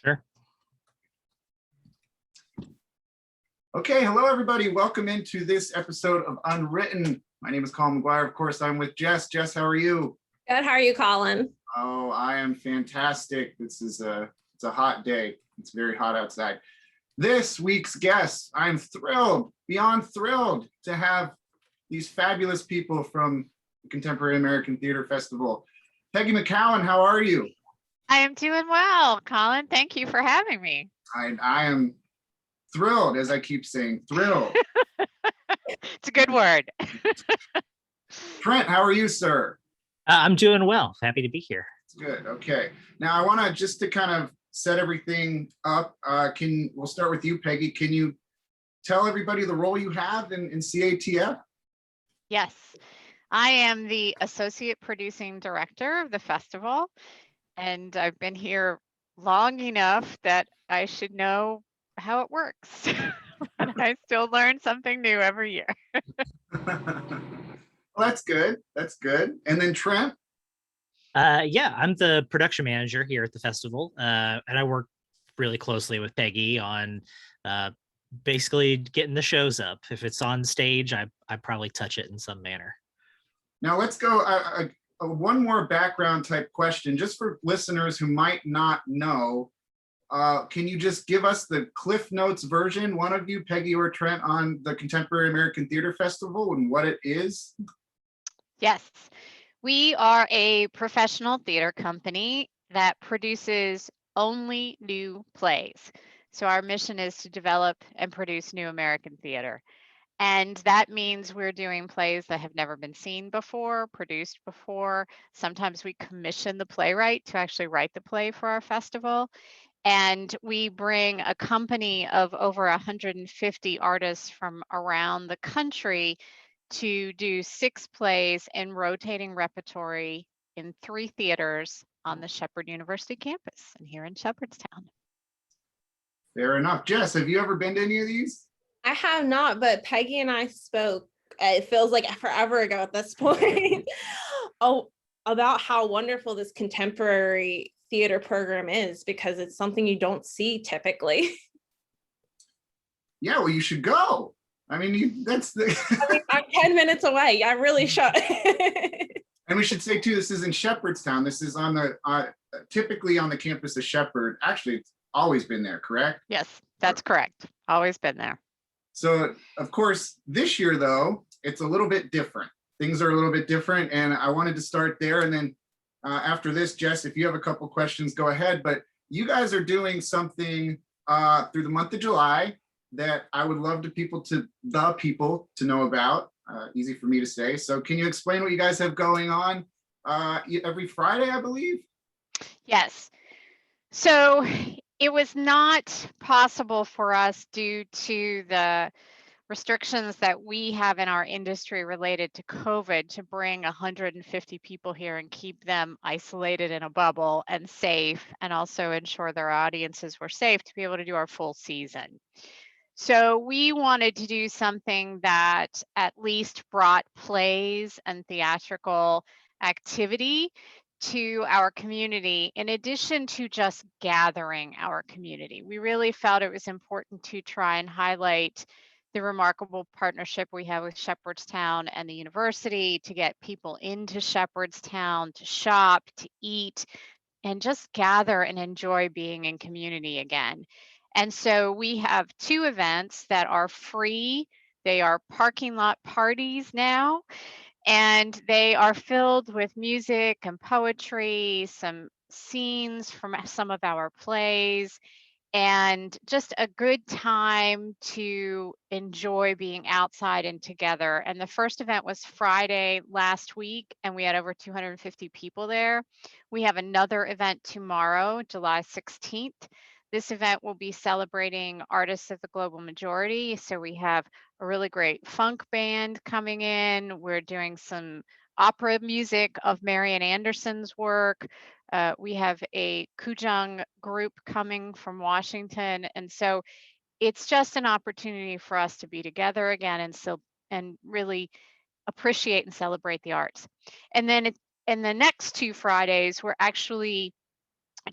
Sure. Okay, hello everybody. Welcome into this episode of Unwritten. My name is Colin McGuire. Of course, I'm with Jess. Jess, how are you? Good. How are you, Colin? Oh, I am fantastic. It's a hot day. It's very hot outside. This week's guest, I'm thrilled, beyond thrilled to have these fabulous people from the Contemporary American Theater Festival. Peggy McKowen, how are you? I am doing well, Colin. Thank you for having me. I am thrilled, as I keep saying, thrilled. It's a good word. Trent, how are you, sir? I'm doing well. Happy to be here. Good. Okay. Now I want to just to kind of set everything up. We'll start with you, Peggy. Can you tell everybody the role you have in CATF? Yes, I am the associate producing director of the festival, and I've been here long enough that I should know how it works. But I still learn something new every year. Well, that's good. That's good. And then Trent? Yeah, I'm the production manager here at the festival, and I work really closely with Peggy on basically getting the shows up. If it's on stage, I probably touch it in some manner. Now let's go one more background type question, just for listeners who might not know. Can you just give us the Cliff Notes version, one of you, Peggy or Trent, on the Contemporary American Theater Festival and what it is? Yes, we are a professional theater company that produces only new plays. So our mission is to develop and produce new American theater. And that means we're doing plays that have never been seen before, produced before. Sometimes we commission the playwright to actually write the play for our festival. And we bring a company of over 150 artists from around the country to do 6 plays in rotating repertory in 3 theaters on the Shepherd University campus and here in Shepherdstown. Fair enough. Jess, have you ever been to any of these? I have not, but Peggy and I spoke, it feels like forever ago at this point, about how wonderful this contemporary theater program is, because it's something you don't see typically. Yeah, well, you should go. I mean, I'm 10 minutes away. I really should. And we should say too, this is in Shepherdstown. This is on the typically on the campus of Shepherd. Actually, it's always been there, correct? Yes, that's correct. Always been there. So, of course, this year, though, it's a little bit different. Things are a little bit different, and I wanted to start there. And then after this, Jess, if you have a couple questions, go ahead. But you guys are doing something through the month of July that I would love the people to know about. Easy for me to say. So can you explain what you guys have going on every Friday, I believe? Yes. So it was not possible for us due to the restrictions that we have in our industry related to COVID to bring 150 people here and keep them isolated in a bubble and safe, and also ensure their audiences were safe to be able to do our full season. So we wanted to do something that at least brought plays and theatrical activity to our community, in addition to just gathering our community. We really felt it was important to try and highlight the remarkable partnership we have with Shepherdstown and the university to get people into Shepherdstown to shop, to eat, and just gather and enjoy being in community again. And so we have 2 events that are free. They are parking lot parties now, and they are filled with music and poetry, some scenes from some of our plays, and just a good time to enjoy being outside and together. And the first event was Friday last week, and we had over 250 people there. We have another event tomorrow, July 16th. This event will be celebrating artists of the global majority. So we have a really great funk band coming in. We're doing some opera music of Marian Anderson's work. We have a Kujang group coming from Washington. And so it's just an opportunity for us to be together again and really appreciate and celebrate the arts. And then in the next 2 Fridays, we're actually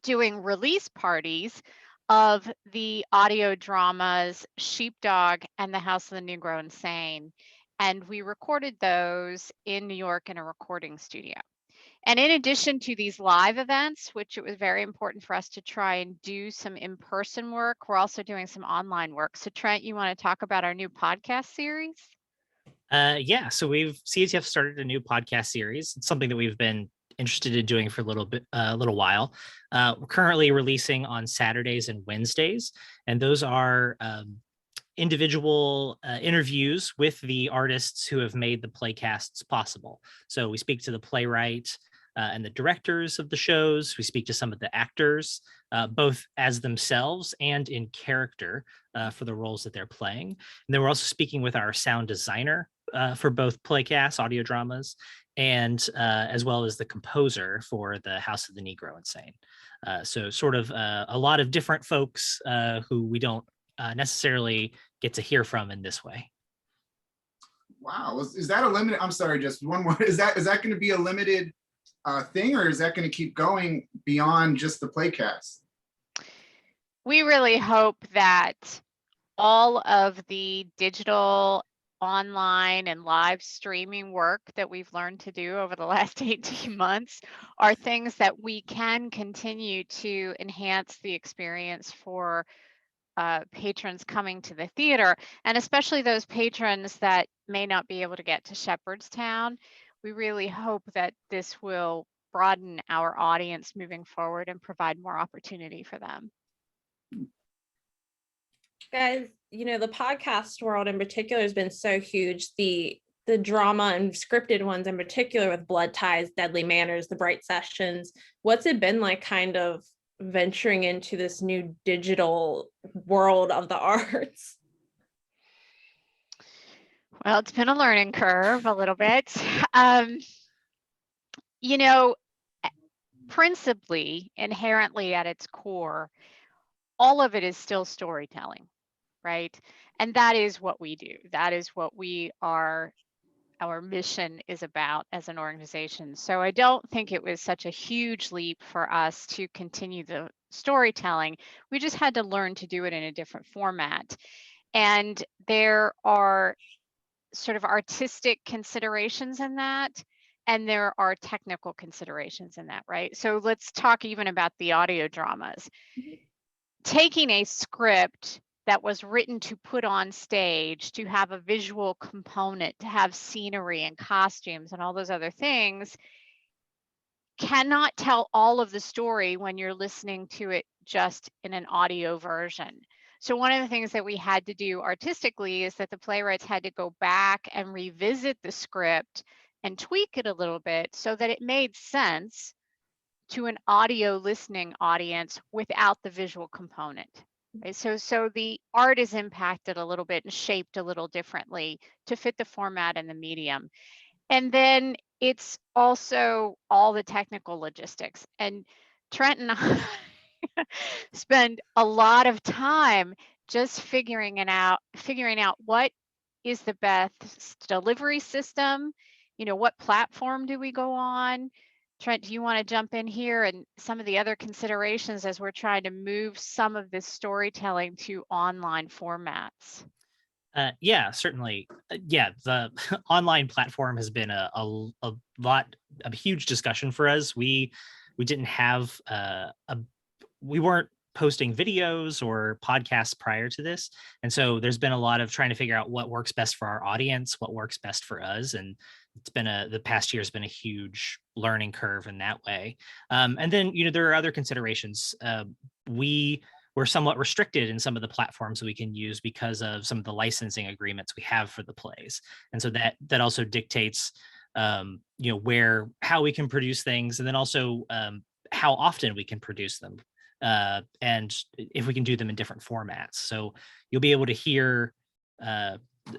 doing release parties of the audio dramas Sheepdog and the House of the Negro Insane. And we recorded those in New York in a recording studio. And in addition to these live events, which it was very important for us to try and do some in-person work, we're also doing some online work. So Trent, you want to talk about our new podcast series? Yeah, so CATF started a new podcast series. It's something that we've been interested in doing for a little while. We're currently releasing on Saturdays and Wednesdays, and those are individual interviews with the artists who have made the playcasts possible. So we speak to the playwright and the directors of the shows. We speak to some of the actors, both as themselves and in character for the roles that they're playing. And then we're also speaking with our sound designer for both playcasts, audio dramas, and as well as the composer for the House of the Negro Insane. So sort of a lot of different folks who we don't necessarily get to hear from in this way. Wow, is that a limited? I'm sorry, just one more. Is that going to be a limited thing, or is that going to keep going beyond just the Playcast? We really hope that all of the digital, online, and live streaming work that we've learned to do over the last 18 months are things that we can continue to enhance the experience for patrons coming to the theater, and especially those patrons that may not be able to get to Shepherdstown. We really hope that this will broaden our audience moving forward and provide more opportunity for them. Guys, you know, the podcast world in particular has been so huge. The drama and scripted ones in particular, with Blood Ties, Deadly Manners, The Bright Sessions. What's it been like kind of venturing into this new digital world of the arts? Well, it's been a learning curve a little bit. You know, principally, inherently at its core, all of it is still storytelling, right? And that is what we do. That is what our mission is about as an organization. So I don't think it was such a huge leap for us to continue the storytelling. We just had to learn to do it in a different format. And there are sort of artistic considerations in that, and there are technical considerations in that, right? So let's talk even about the audio dramas. Taking a script that was written to put on stage, to have a visual component, to have scenery and costumes and all those other things, cannot tell all of the story when you're listening to it just in an audio version. So one of the things that we had to do artistically is that the playwrights had to go back and revisit the script and tweak it a little bit so that it made sense to an audio listening audience without the visual component. Right? So the art is impacted a little bit and shaped a little differently to fit the format and the medium. And then it's also all the technical logistics. And Trent and I spend a lot of time just figuring out what is the best delivery system, you know, what platform do we go on? Trent, do you want to jump in here and some of the other considerations as we're trying to move some of this storytelling to online formats? Yeah, certainly. Yeah, the online platform has been a huge discussion for us. We didn't have we weren't posting videos or podcasts prior to this, and so there's been a lot of trying to figure out what works best for our audience, what works best for us, and it's been the past year has been a huge learning curve in that way. And then, you know, there are other considerations. We're somewhat restricted in some of the platforms we can use because of some of the licensing agreements we have for the plays, and so that also dictates, you know, how we can produce things, and then also how often we can produce them, and if we can do them in different formats. So you'll be able to hear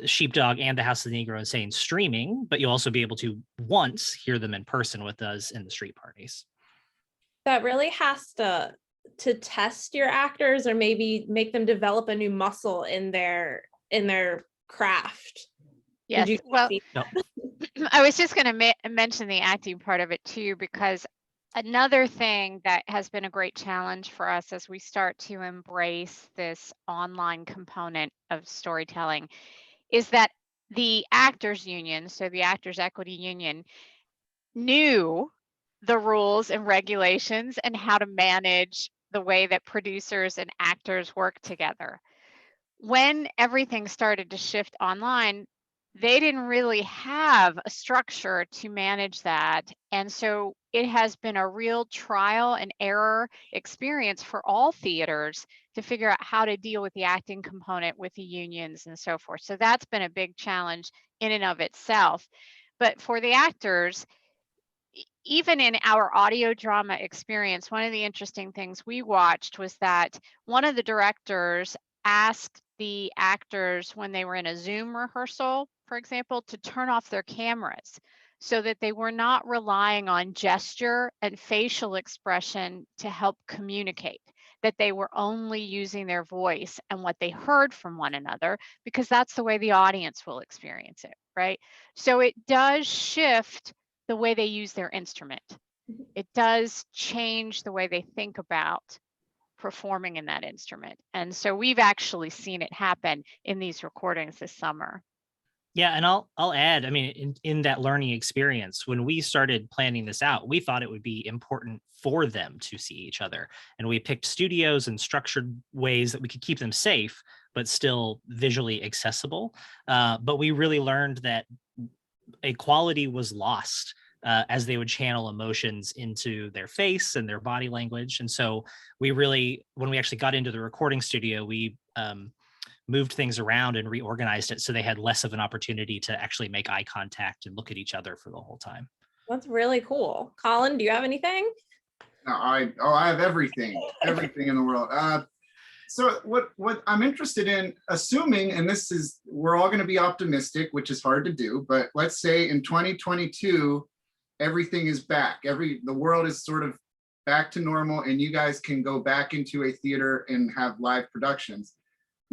Sheepdog and the House of the Negro Insane streaming, but you'll also be able to once hear them in person with us in the street parties. That really has to test your actors, or maybe make them develop a new muscle in their craft. Yes, well, No. I was just going to mention the acting part of it too, because Another thing that has been a great challenge for us as we start to embrace this online component of storytelling is that the actors union, so the Actors Equity Union, knew the rules and regulations and how to manage the way that producers and actors work together. When everything started to shift online, they didn't really have a structure to manage that. And so it has been a real trial and error experience for all theaters to figure out how to deal with the acting component with the unions and so forth. So that's been a big challenge in and of itself. But for the actors, even in our audio drama experience, one of the interesting things we watched was that one of the directors asked the actors when they were in a Zoom rehearsal, for example, to turn off their cameras so that they were not relying on gesture and facial expression to help communicate, that they were only using their voice and what they heard from one another, because that's the way the audience will experience it, right? So it does shift the way they use their instrument. It does change the way they think about performing in that instrument. And so we've actually seen it happen in these recordings this summer. Yeah, and I'll add, I mean, in that learning experience, when we started planning this out, we thought it would be important for them to see each other. And we picked studios and structured ways that we could keep them safe, but still visually accessible. But we really learned that a quality was lost as they would channel emotions into their face and their body language. And so we really, when we actually got into the recording studio, we moved things around and reorganized it so they had less of an opportunity to actually make eye contact and look at each other for the whole time. That's really cool. Colin, do you have anything? No, I have everything in the world. So what I'm interested in, assuming, and this is, we're all going to be optimistic, which is hard to do, but let's say in 2022, everything is back. The world is sort of back to normal, and you guys can go back into a theater and have live productions.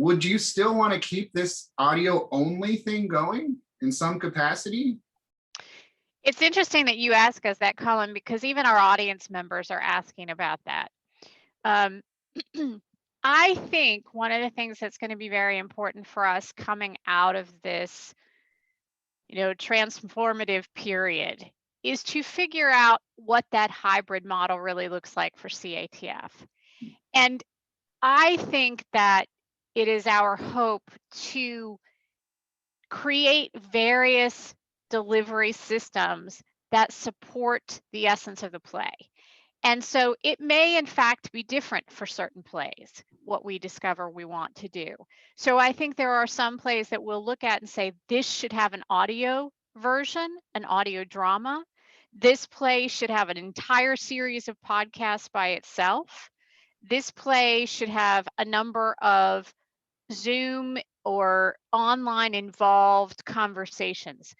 Would you still want to keep this audio only thing going in some capacity? It's interesting that you ask us that, Colin, because even our audience members are asking about that. I think one of the things that's going to be very important for us coming out of this, transformative period is to figure out what that hybrid model really looks like for CATF. And I think that it is our hope to create various delivery systems that support the essence of the play. And so it may in fact be different for certain plays, what we discover we want to do. So I think there are some plays that we'll look at and say, this should have an audio version, an audio drama. This play should have an entire series of podcasts by itself. This play should have a number of Zoom or online involved conversations.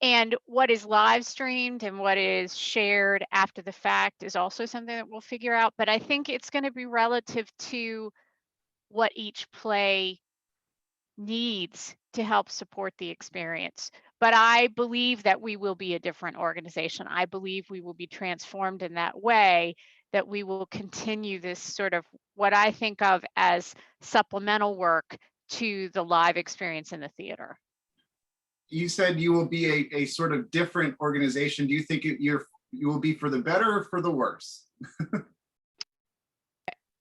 And what is live streamed and what is shared after the fact is also something that we'll figure out. But I think it's going to be relative to what each play needs to help support the experience. But I believe that we will be a different organization. I believe we will be transformed in that way, that we will continue this sort of what I think of as supplemental work to the live experience in the theater. You said you will be a sort of different organization. Do you think you will be for the better or for the worse?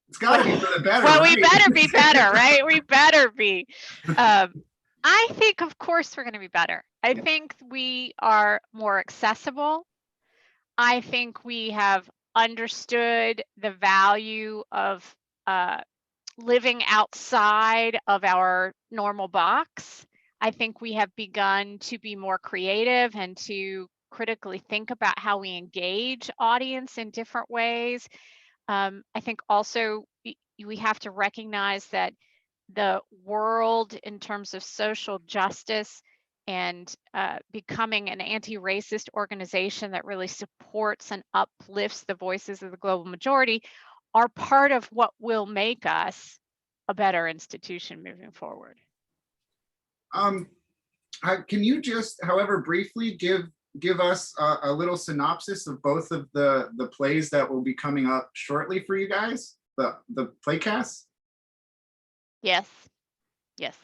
It's got to be for the better. Well, right? we better be better, right? We better be. I think, of course, we're going to be better. I think we are more accessible. I think we have understood the value of living outside of our normal box. I think we have begun to be more creative and to critically think about how we engage audience in different ways. I think also we have to recognize that the world in terms of social justice and becoming an anti-racist organization that really supports and uplifts the voices of the global majority are part of what will make us a better institution moving forward. Can you just, however briefly, give give us a little synopsis of both of the plays that will be coming up shortly for you guys, the Playcasts? Yes. Yes.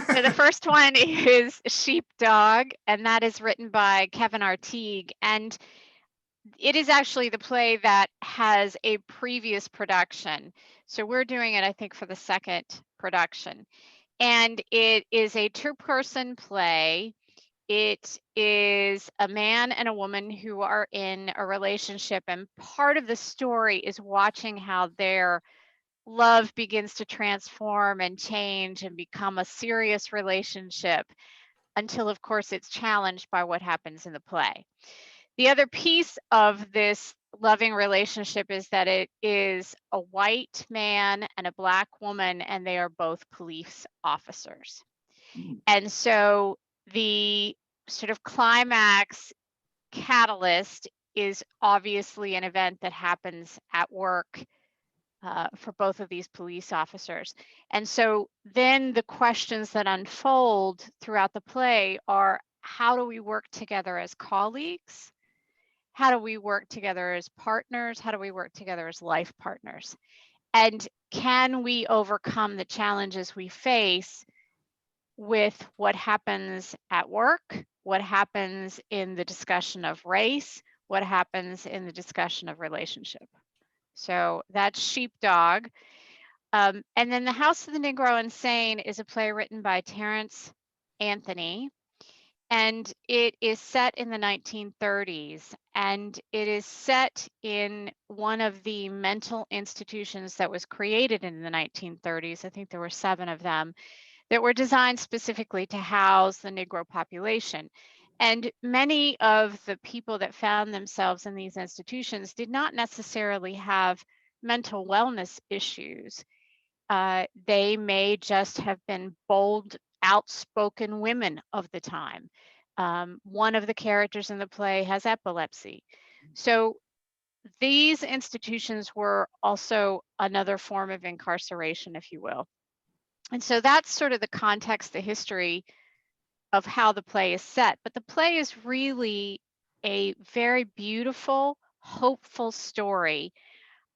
So the first one is Sheepdog, and that is written by Kevin Artigue. And it is actually the play that has a previous production. So we're doing it, I think, for the second production. And it is a two-person play. It is a man and a woman who are in a relationship, and part of the story is watching how their love begins to transform and change and become a serious relationship until, of course, it's challenged by what happens in the play. The other piece of this loving relationship is that it is a white man and a Black woman, and they are both police officers. And so the sort of climax catalyst is obviously an event that happens at work for both of these police officers. And so then the questions that unfold throughout the play are, how do we work together as colleagues? How do we work together as partners? How do we work together as life partners? And can we overcome the challenges we face with what happens at work, what happens in the discussion of race, what happens in the discussion of relationship? So that's Sheepdog. And then The House of the Negro Insane is a play written by Terrence Anthony, and it is set in the 1930s, and it is set in one of the mental institutions that was created in the 1930s. I think there were 7 of them that were designed specifically to house the Negro population. And many of the people that found themselves in these institutions did not necessarily have mental wellness issues. They may just have been bold, outspoken women of the time. One of the characters in the play has epilepsy. So these institutions were also another form of incarceration, if you will. And so that's sort of the context, the history of how the play is set. But the play is really a very beautiful, hopeful story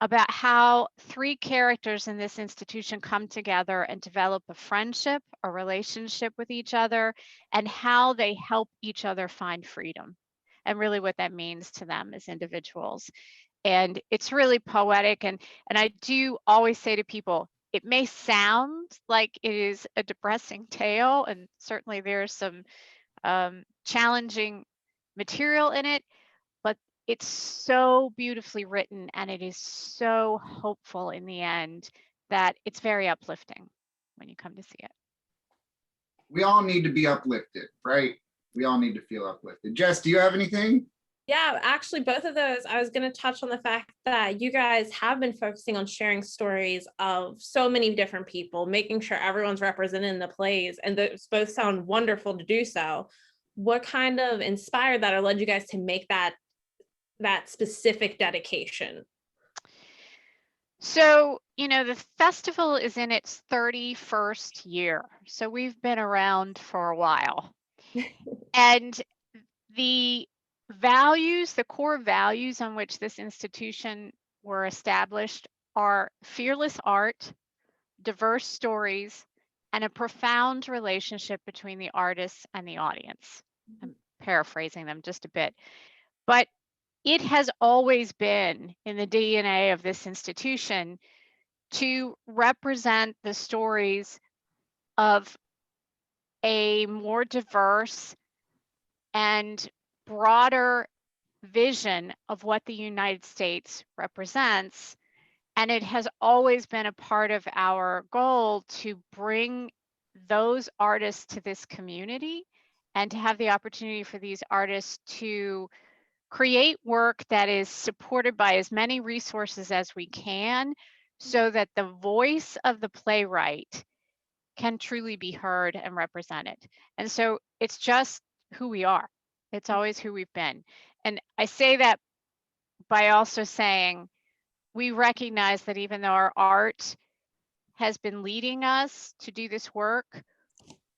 about how 3 characters in this institution come together and develop a friendship, a relationship with each other, and how they help each other find freedom, and really what that means to them as individuals. And it's really poetic. And I do always say to people, it may sound like it is a depressing tale, and certainly there's some challenging material in it, but it's so beautifully written, and it is so hopeful in the end that it's very uplifting when you come to see it. We all need to be uplifted, right? We all need to feel uplifted. Jess, do you have anything? Yeah, actually, both of those, I was going to touch on the fact that you guys have been focusing on sharing stories of so many different people, making sure everyone's represented in the plays, and those both sound wonderful to do so. What kind of inspired that or led you guys to make that specific dedication? So, the festival is in its 31st year. So we've been around for a while. And the core values on which this institution were established are fearless art, diverse stories, and a profound relationship between the artists and the audience. I'm paraphrasing them just a bit, but it has always been in the DNA of this institution to represent the stories of a more diverse and broader vision of what the United States represents. And it has always been a part of our goal to bring those artists to this community and to have the opportunity for these artists to create work that is supported by as many resources as we can, so that the voice of the playwright can truly be heard and represented. And so it's just who we are. It's always who we've been. And I say that by also saying we recognize that even though our art has been leading us to do this work,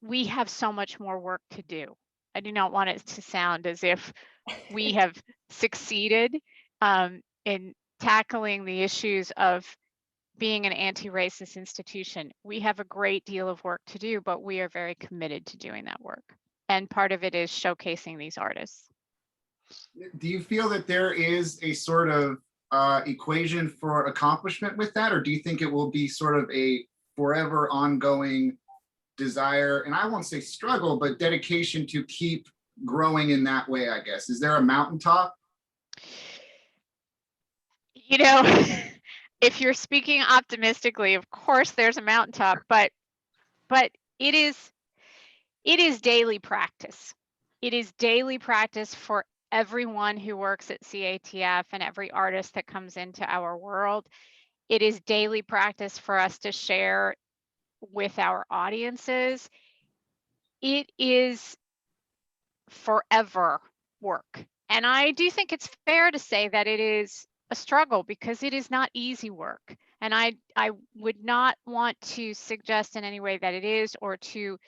we have so much more work to do. I do not want it to sound as if we have succeeded in tackling the issues of being an anti-racist institution. We have a great deal of work to do, but we are very committed to doing that work. And part of it is showcasing these artists. Do you feel that there is a sort of equation for accomplishment with that, or do you think it will be sort of a forever ongoing desire, and I won't say struggle, but dedication to keep growing in that way, I guess? Is there a mountaintop? You know, if you're speaking optimistically, of course there's a mountaintop, but it is daily practice. It is daily practice for everyone who works at CATF and every artist that comes into our world. It is daily practice for us to share with our audiences. It is forever work. And I do think it's fair to say that it is a struggle because it is not easy work. And I would not want to suggest in any way that it is, or to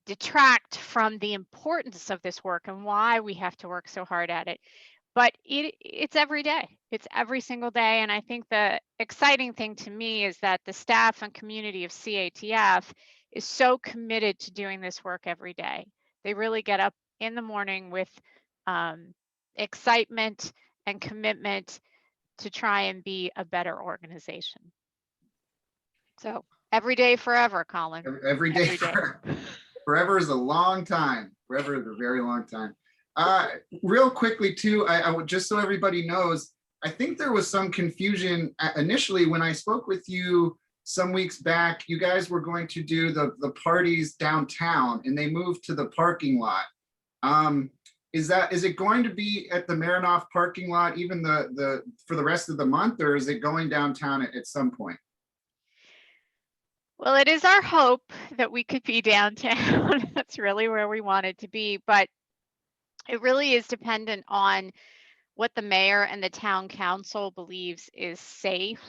detract from the importance of this work and why we have to work so hard at it. But it's every day. It's every single day. And I think the exciting thing to me is that the staff and community of CATF is so committed to doing this work every day. They really get up in the morning with excitement and commitment to try and be a better organization. So every day forever, Colin. Every day. Forever is a long time. Forever is a very long time. Real quickly too, I would, just so everybody knows, I think there was some confusion initially when I spoke with you some weeks back. You guys were going to do the parties downtown, and they moved to the parking lot. Is it going to be at the Marinoff parking lot even for the rest of the month, or is it going downtown at some point? Well, it is our hope that we could be downtown. That's really where we wanted to be, but it really is dependent on what the mayor and the town council believes is safe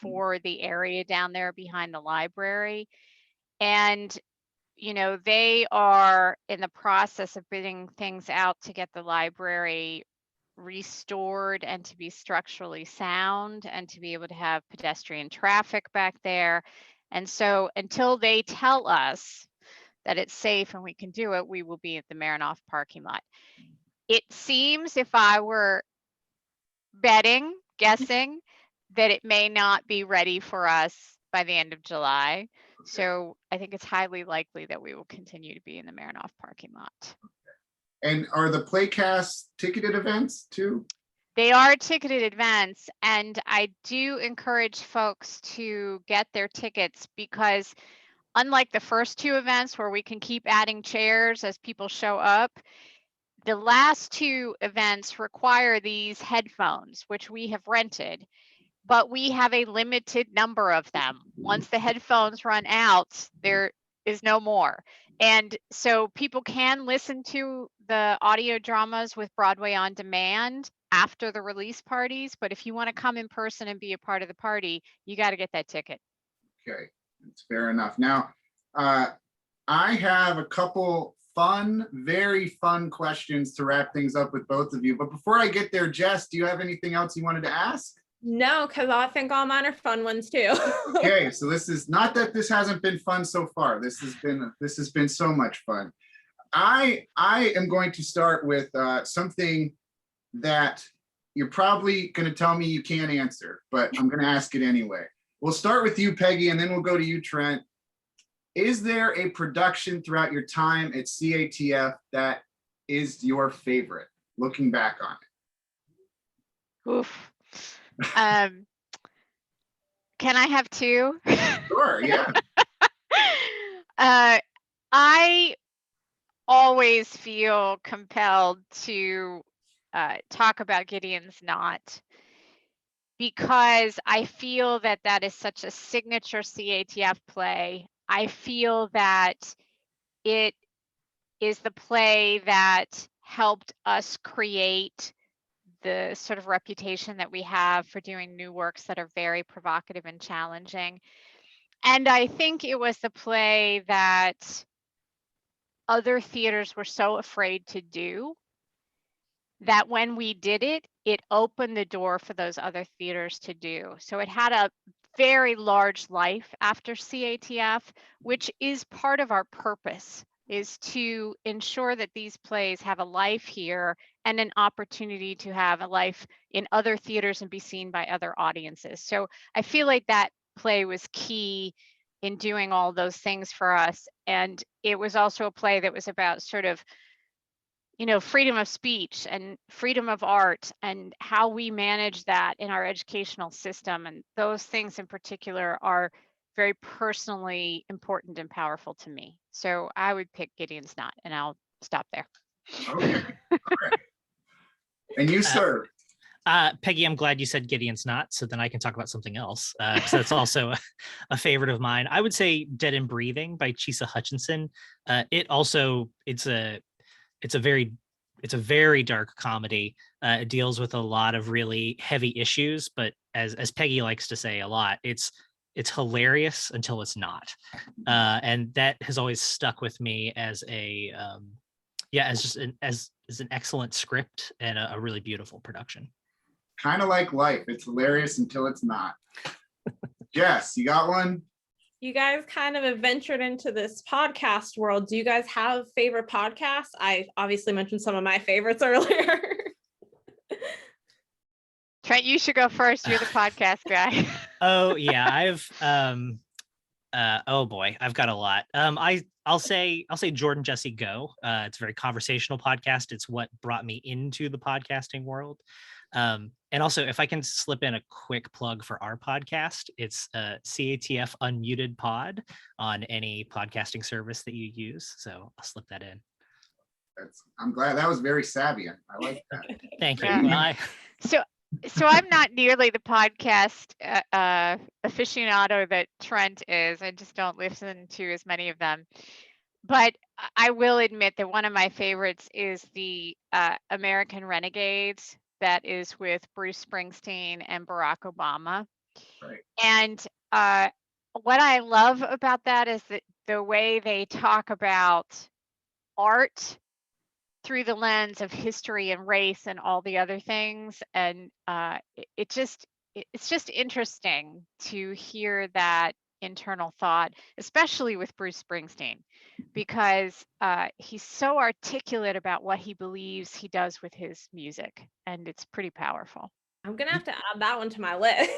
for the area down there behind the library. And, you know, they are in the process of bidding things out to get the library restored and to be structurally sound and to be able to have pedestrian traffic back there. And so until they tell us that it's safe and we can do it, we will be at the Marinoff parking lot. It seems, if I were guessing, that it may not be ready for us by the end of July. Okay. So I think it's highly likely that we will continue to be in the Marinoff parking lot. Okay. And are the Playcasts ticketed events too? They are ticketed events, and I do encourage folks to get their tickets because unlike the first two events where we can keep adding chairs as people show up, the last two events require these headphones, which we have rented, but we have a limited number of them. Once the headphones run out, there is no more. And so people can listen to the audio dramas with Broadway On Demand after the release parties, but if you want to come in person and be a part of the party, you got to get that ticket. Okay, that's fair enough. Now, I have a couple very fun questions to wrap things up with both of you. But before I get there, Jess, do you have anything else you wanted to ask? No, because I think all mine are fun ones too. Okay, so this is not that this hasn't been fun so far. This has been so much fun. I am going to start with something that you're probably going to tell me you can't answer, but I'm going to ask it anyway. We'll start with you, Peggy, and then we'll go to you, Trent. Is there a production throughout your time at CATF that is your favorite, looking back on it? Oof. Can I have two? Sure, yeah. I always feel compelled to talk about Gideon's Knot because I feel that that is such a signature CATF play. I feel that it is the play that helped us create the sort of reputation that we have for doing new works that are very provocative and challenging. And I think it was the play that other theaters were so afraid to do, that when we did it, it opened the door for those other theaters to do. So it had a very large life after CATF, which is part of our purpose, is to ensure that these plays have a life here and an opportunity to have a life in other theaters and be seen by other audiences. So I feel like that play was key in doing all those things for us. And it was also a play that was about sort of, freedom of speech and freedom of art and how we manage that in our educational system. And those things in particular are very personally important and powerful to me. So I would pick Gideon's Knot, and I'll stop there. Okay. All right. And you, sir? Peggy, I'm glad you said Gideon's Knot, so then I can talk about something else. So that's also a favorite of mine. I would say Dead and Breathing by Chisa Hutchinson. It's a very dark comedy. It deals with a lot of really heavy issues, but as Peggy likes to say a lot, it's hilarious until it's not. And that has always stuck with me as an excellent script and a really beautiful production. Kind of like life. It's hilarious until it's not. Jess, you got one? You guys kind of have ventured into this podcast world. Do you guys have favorite podcasts? I obviously mentioned some of my favorites earlier. Trent, you should go first. You're the podcast guy. Oh yeah, I've got a lot. I'll say Jordan Jesse Go. It's a very conversational podcast. It's what brought me into the podcasting world. And also, if I can slip in a quick plug for our podcast, it's CATF Unmuted Pod on any podcasting service that you use. So I'll slip that in. I'm glad. That was very savvy. I like that. Thank you. Yeah. So I'm not nearly the podcast aficionado that Trent is. I just don't listen to as many of them. But I will admit that one of my favorites is the American Renegades. That is with Bruce Springsteen and Barack Obama. Right. And what I love about that is that the way they talk about art through the lens of history and race and all the other things. And it's just interesting to hear that internal thought, especially with Bruce Springsteen, because he's so articulate about what he believes he does with his music, and it's pretty powerful. I'm gonna have to add that one to my list.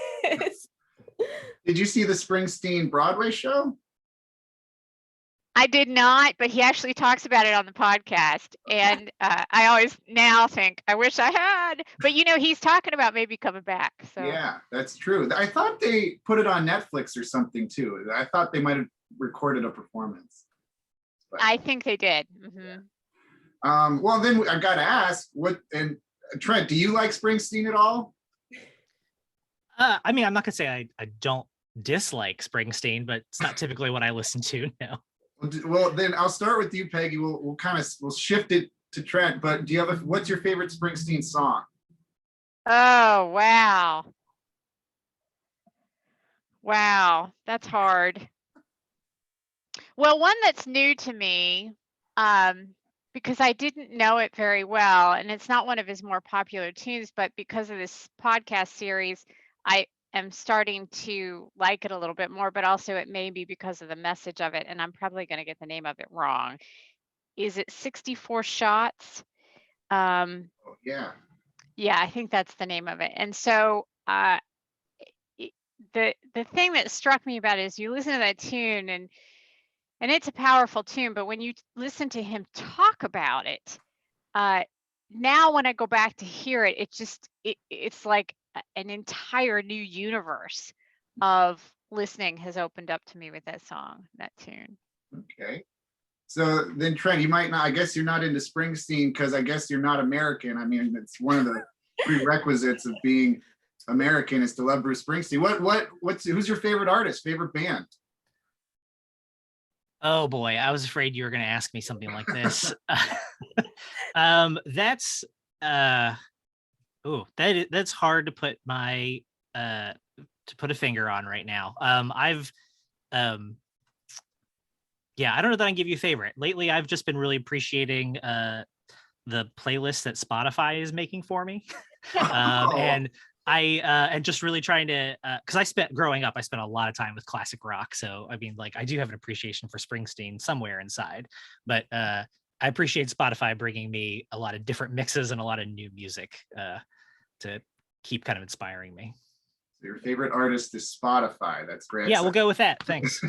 Did you see the Springsteen Broadway show? I did not, but he actually talks about it on the podcast. And I always now think, I wish I had. But, he's talking about maybe coming back. So Yeah, that's true. I thought they put it on Netflix or something, too. I thought they might have recorded a performance. But, I think they did. Mm-hmm. Well, then I got to ask, and Trent, do you like Springsteen at all? I'm not going to say I don't dislike Springsteen, but it's not typically what I listen to now. Well, then I'll start with you, Peggy. We'll shift it to Trent. But do you have what's your favorite Springsteen song? Oh, wow, that's hard. Well, one that's new to me, because I didn't know it very well, and it's not one of his more popular tunes, but because of this podcast series, I am starting to like it a little bit more, but also it may be because of the message of it, and I'm probably going to get the name of it wrong. Is it 64 Shots? Oh, yeah. Yeah, I think that's the name of it. And so the thing that struck me about it is you listen to that tune, and it's a powerful tune, but when you listen to him talk about it, now when I go back to hear it, it's like an entire new universe of listening has opened up to me with that song, that tune. Okay. So then Trent, you might not, I guess you're not into Springsteen because I guess you're not American. I mean, it's one of the prerequisites of being American is to love Bruce Springsteen. Who's your favorite artist, favorite band? Oh boy, I was afraid you were going to ask me something like this. That's hard to put to put a finger on right now. Yeah, I don't know that I can give you a favorite. Lately, I've just been really appreciating the playlist that Spotify is making for me. Oh. And and just really trying to, because growing up, I spent a lot of time with classic rock. So, I mean, like, I do have an appreciation for Springsteen somewhere inside, but I appreciate Spotify bringing me a lot of different mixes and a lot of new music to keep kind of inspiring me. So your favorite artist is Spotify. That's great. Yeah, we'll go with that. Thanks.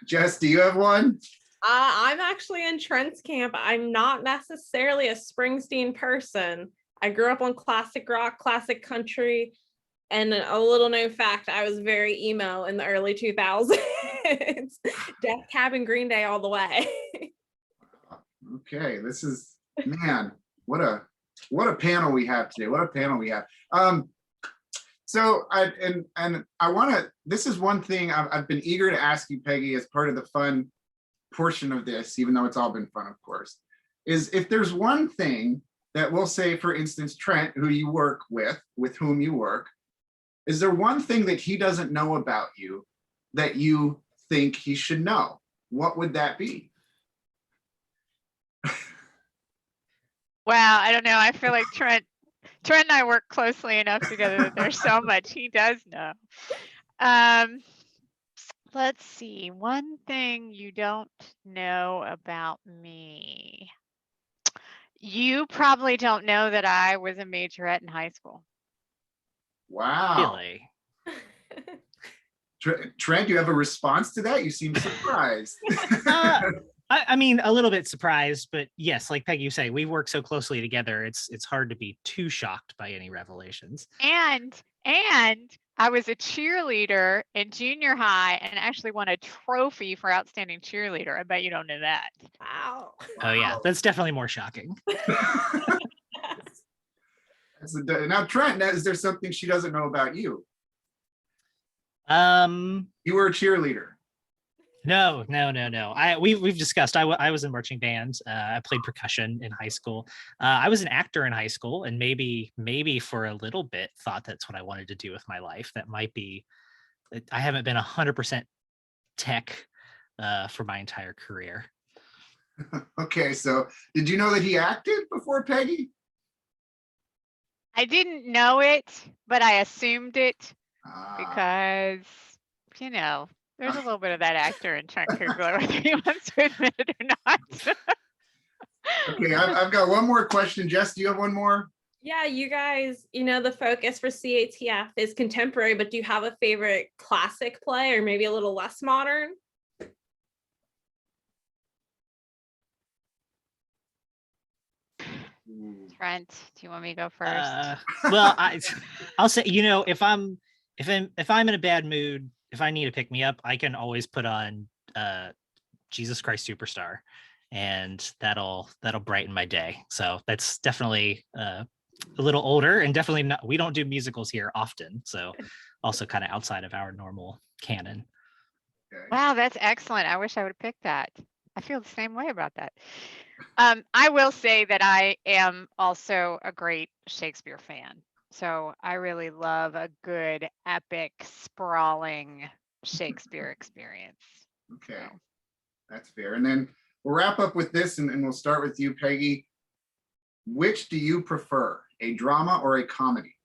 Jess, do you have one? I'm actually in Trent's camp. I'm not necessarily a Springsteen person. I grew up on classic rock, classic country, and a little known fact, I was very emo in the early 2000s. Death Cab and Green Day all the way. Okay, this is, man, what a panel we have today. What a panel we have. So I want to, this is one thing I've been eager to ask you, Peggy, as part of the fun portion of this, even though it's all been fun, of course, is if there's one thing that we'll say, for instance, Trent, who you work with whom you work, is there one thing that he doesn't know about you that you think he should know? What would that be? Wow, I don't know. I feel like Trent and I work closely enough together that there's so much he does know. Let's see. One thing you don't know about me. You probably don't know that I was a majorette in high school. Wow. Really? Trent, you have a response to that? You seem surprised. I mean, a little bit surprised, but yes, like Peggy, you say, we work so closely together. It's hard to be too shocked by any revelations. And I was a cheerleader in junior high and actually won a trophy for outstanding cheerleader. I bet you don't know that. Wow. Oh yeah, that's definitely more shocking. Now, Trent, is there something she doesn't know about you? You were a cheerleader. No. We've discussed. I was in marching bands. I played percussion in high school. I was an actor in high school, and maybe for a little bit thought that's what I wanted to do with my life. That might be. I haven't been 100% tech for my entire career. Okay, so did you know that he acted before Peggy? I didn't know it, but I assumed it because, you know, there's a little bit of that actor in Trent Kugler, whether he wants to admit it or not. Okay, I've got one more question. Jess, do you have one more? Yeah, you guys, the focus for CATF is contemporary, but do you have a favorite classic play or maybe a little less modern? Trent, do you want me to go first? Well, I'll say, if I'm in a bad mood, if I need to pick me up, I can always put on Jesus Christ Superstar, and that'll brighten my day. So that's definitely a little older, and definitely not. We don't do musicals here often, so also kind of outside of our normal canon. Okay. Wow, that's excellent. I wish I would have picked that. I feel the same way about that. I will say that I am also a great Shakespeare fan. So I really love a good, epic, sprawling Shakespeare experience. Okay, So. That's fair. And then we'll wrap up with this, and we'll start with you, Peggy. Which do you prefer, a drama or a comedy?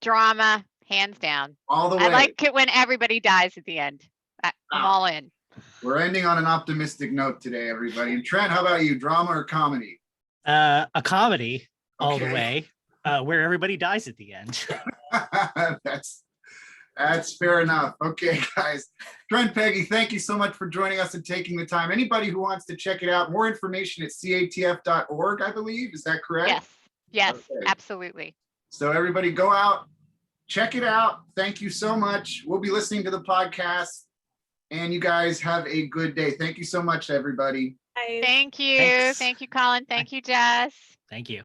Drama, hands down. All the way. I like it when everybody dies at the end. I'm all in. We're ending on an optimistic note today, everybody. And Trent, how about you, drama or comedy? A comedy all the Okay. way, where everybody dies at the end. That's fair enough. Okay, guys. Trent, Peggy, thank you so much for joining us and taking the time. Anybody who wants to check it out, more information at catf.org, I believe. Is that correct? Yes, Okay. absolutely. So everybody go out, check it out. Thank you so much. We'll be listening to the podcast, and you guys have a good day. Thank you so much, everybody. Guys. Thank you. Thanks. Thank you, Colin. Thank you, Jess. Thank you.